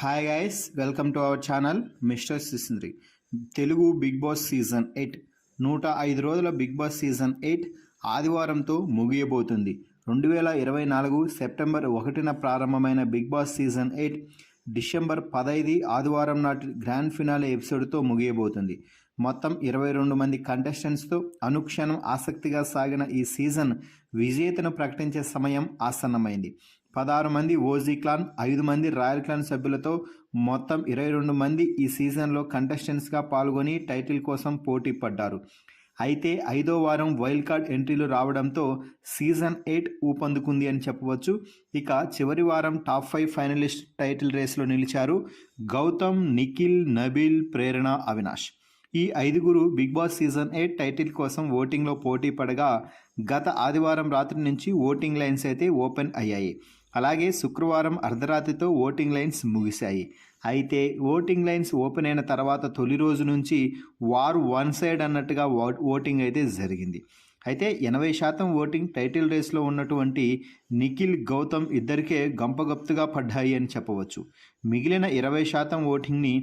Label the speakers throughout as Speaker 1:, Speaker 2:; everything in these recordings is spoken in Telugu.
Speaker 1: Hi guys, welcome to our channel mister Sisindri. Telugu Bigg Boss season 8 105 రోజుల బిగ్ బాస్ సీజన్ 8 ఆదివారంతో ముగియబోతుంది. 2024 సెప్టెంబర్ 1న ప్రారంభమైన బిగ్ బాస్ సీజన్ 8 డిసెంబర్ 15 ఆదివారం నాటి గ్రాండ్ ఫినాలే ఎపిసోడ్తో ముగియబోతుంది. మొత్తం 22 మంది కంటెస్టెంట్స్తో అనుక్షణం ఆసక్తిగా సాగిన ఈ సీజన్ విజేతను ప్రకటించే సమయం ఆసన్నమైంది. 16 మంది ఓజీ క్లాన్, 5 మంది రాయల్ క్లాన్ సభ్యులతో మొత్తం 22 మంది ఈ సీజన్లో కంటెస్టెంట్స్గా పాల్గొని టైటిల్ కోసం పోటీ పడ్డారు. అయితే 5వ వారం వైల్డ్ కార్డ్ ఎంట్రీలు రావడంతో సీజన్ 8 ఊపందుకుంది అని చెప్పవచ్చు. ఇక చివరి వారం టాప్ 5 ఫైనలిస్ట్ టైటిల్ రేస్లో నిలిచారు గౌతమ్, నిఖిల్, నబీల్, ప్రేరణ, అవినాష్. ఈ 5గురు బిగ్ బాస్ సీజన్ 8 టైటిల్ కోసం ఓటింగ్లో పోటీ పడగా గత ఆదివారం రాత్రి నుంచి ఓటింగ్ లైన్స్ అయితే ఓపెన్ అయ్యాయి. అలాగే శుక్రవారం అర్ధరాత్రితో ఓటింగ్ లైన్స్ ముగిశాయి. అయితే ఓటింగ్ లైన్స్ ఓపెన్ అయిన తర్వాత తొలి రోజు నుంచి వారు వన్ సైడ్ అన్నట్టుగా ఓటింగ్ అయితే జరిగింది. అయితే 80% ఓటింగ్ టైటిల్ రేస్లో ఉన్నటువంటి నిఖిల్, గౌతమ్ ఇద్దరికే గంపగప్తుగా పడ్డాయి అని చెప్పవచ్చు. మిగిలిన 20% ఓటింగ్ని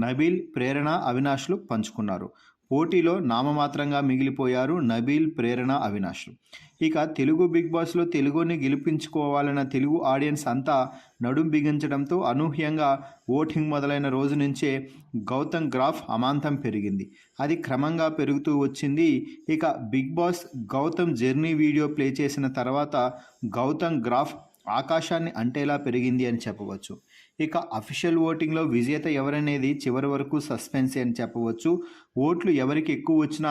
Speaker 1: నబీల్, ప్రేరణ, అవినాష్లు పంచుకున్నారు. పోటీలో నామమాత్రంగా మిగిలిపోయారు నబీల్, ప్రేరణ, అవినాష్. ఇక తెలుగు బిగ్ బాస్లో తెలుగుని గెలిపించుకోవాలన్న తెలుగు ఆడియన్స్ అంతా నడుం బిగించడంతో అనూహ్యంగా ఓటింగ్ మొదలైన రోజు నుంచే గౌతమ్ గ్రాఫ్ అమాంతం పెరిగింది. అది క్రమంగా పెరుగుతూ వచ్చింది. ఇక Bigg Boss Gautam journey video play చేసిన తర్వాత గౌతమ్ గ్రాఫ్ ఆకాశాన్ని అంటేలా పెరిగింది అని చెప్పవచ్చు. ఇక అఫీషియల్ ఓటింగ్లో విజేత ఎవరనేది చివరి వరకు సస్పెన్స్ అని చెప్పవచ్చు. ఓట్లు ఎవరికి ఎక్కువ వచ్చినా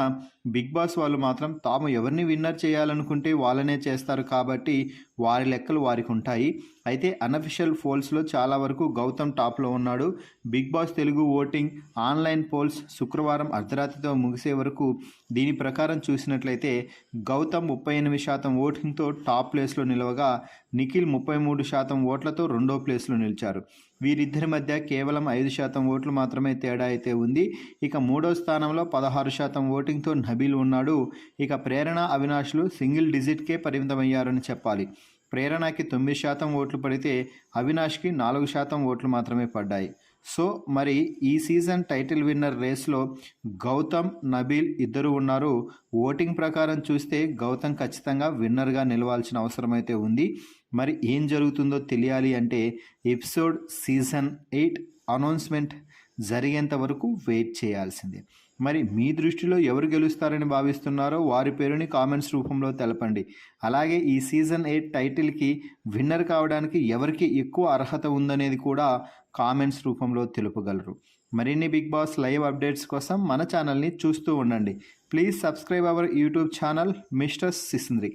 Speaker 1: బిగ్ బాస్ వాళ్ళు మాత్రం తాము ఎవరిని విన్నర్ చేయాలనుకుంటే వాళ్ళనే చేస్తారు కాబట్టి వారి లెక్కలు వారికి ఉంటాయి. అయితే అన్అఫీషియల్ పోల్స్లో చాలా వరకు గౌతమ్ టాప్లో ఉన్నాడు. Bigg Boss Telugu voting online polls శుక్రవారం అర్ధరాత్రితో ముగిసే వరకు దీని ప్రకారం చూసినట్లయితే గౌతమ్ 38% ఓటింగ్తో టాప్ ప్లేస్లో నిలవగా నిఖిల్ 33% ఓట్లతో రెండో ప్లేస్లో నిలిచారు. వీరిద్దరి మధ్య కేవలం 5% ఓట్లు మాత్రమే తేడా అయితే ఉంది. ఇక మూడో స్థానంలో 16% ఓటింగ్తో నబీల్ ఉన్నాడు. ఇక ప్రేరణ, అవినాష్లు సింగిల్ డిజిట్కే పరిమితమయ్యారని చెప్పాలి. ప్రేరణకి 9% ఓట్లు పడితే అవినాష్కి 4% ఓట్లు మాత్రమే పడ్డాయి. సో మరి ఈ సీజన్ టైటిల్ విన్నర్ రేస్లో గౌతమ్, నబీల్ ఇద్దరు ఉన్నారు. ఓటింగ్ ప్రకారం చూస్తే గౌతమ్ ఖచ్చితంగా విన్నర్గా నిలవాల్సిన అవసరం అయితే ఉంది. మరి ఏం జరుగుతుందో తెలియాలి అంటే ఎపిసోడ్ సీజన్ 8 అనౌన్స్మెంట్ జరిగేంత వరకు వెయిట్ చేయాల్సిందే. మరి మీ దృష్టిలో ఎవరు గెలుస్తారని భావిస్తున్నారో వారి పేరుని కామెంట్స్ రూపంలో తెలపండి. అలాగే ఈ సీజన్ 8 టైటిల్కి విన్నర్ కావడానికి ఎవరికి ఎక్కువ అర్హత ఉందనేది కూడా కామెంట్స్ రూపంలో తెలుపగలరు. మరిన్ని బిగ్ బాస్ లైవ్ అప్డేట్స్ కోసం మన ఛానల్ని చూస్తూ ఉండండి. Please subscribe our YouTube channel mister సిసింద్రి.